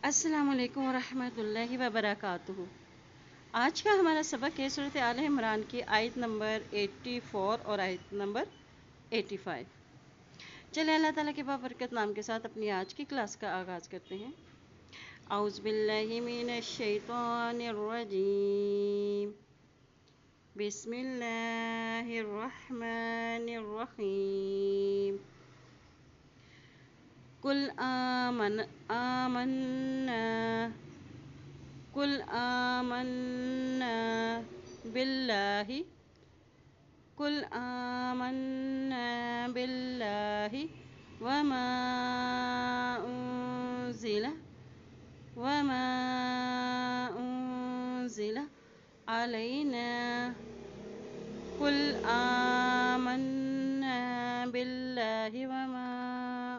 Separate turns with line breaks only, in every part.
अस्सलामु अलैकुम वरहमतुल्लाहि वबरकातुहू। आज का हमारा सबक है सूरत आल इमरान की आयत नंबर 84 और आयत नंबर 85। चलिए अल्लाह ताला के बाबरकत नाम के साथ अपनी आज की क्लास का आगाज़ करते हैं। औज़ु बिल्लाहि मिनश शैतानिर रजीम। बिस्मिल्लाहिर रहमानिर रहीम। कुल आमन्ना कुल आमन्ना बिल्लाहि कुल आमन्ना बिल्लाहि वमा उन्ज़िला अलैना कुल आमन्ना बिल्लाहि वमा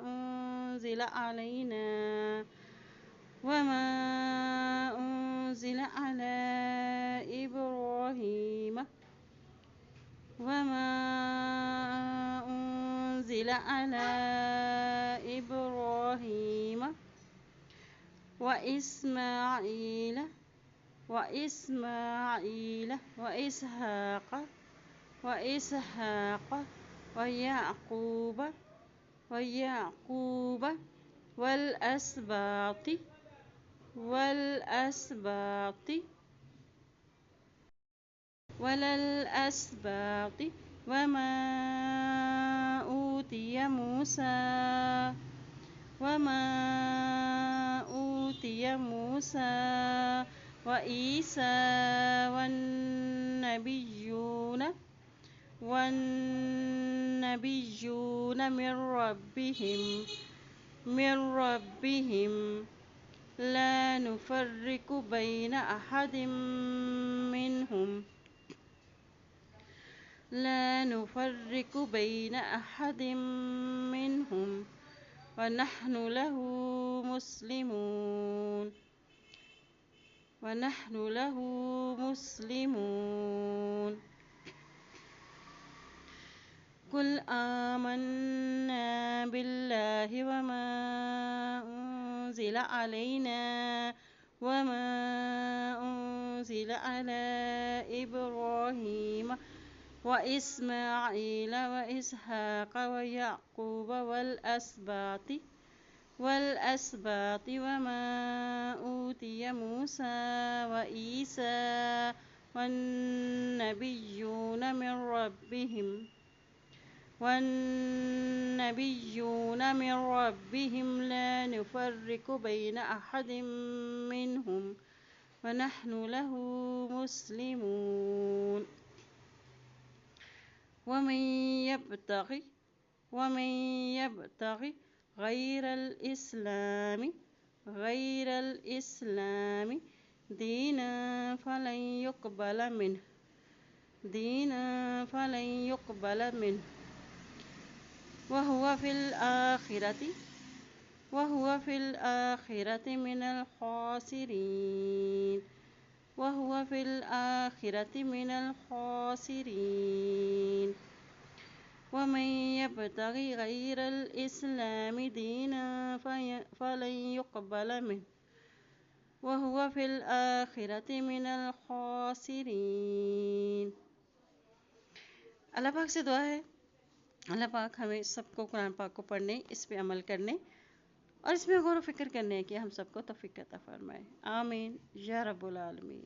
उन्ज़िला अलैना वमा उन्ज़िला अला इब्राहीम वमा उन्ज़िला अला इब्राहीम व इस्माईल व इसहाक़ व याक़ूब वल अस्बाति वमा ऊतिय मूसा व ईसा वन्नबिय्यून मिर रब्बिहिम ला नुफ़र्रिक़ु बैन अहदिम मिनहुम व नहनु लहू मुस्लिमून। कुल आमन्ना बिल्लाहि वमा उन्ज़िला अलैना वमा उन्ज़िला अला इब्राहीम व इस्माईल व इसहाक़ व याक़ूब वल अस्बाति वमा ऊतिय मूसा व ईसा वन्नबिय्यून मिर रब्बिहिम ला नुफ़र्रिक़ु बैन अहदिम मिनहुम व नहनु लहू मुस्लिमून। वमन यब्तग़ि गैरल इस्लामि दीनन फ़लन युक़बल मिन्हु वहुव फ़िल आख़िरति मिनल ख़ासिरीन। वमन यब्तग़ि गैरल इस्लामि दीनन फ़लन युक़बल मिन्हु वहुव फ़िल आख़िरति मिनल ख़ासिरीन। अल्लाह पाक से दुआ है अल्लाह पाक हमें सबको कुरान पाक को पढ़ने, इस पे अमल करने और इसमें गौर व फिक्र करने की हम सबको तौफ़ीक़ अता फ़रमाए। आमीन या रब्बुल आलमीन।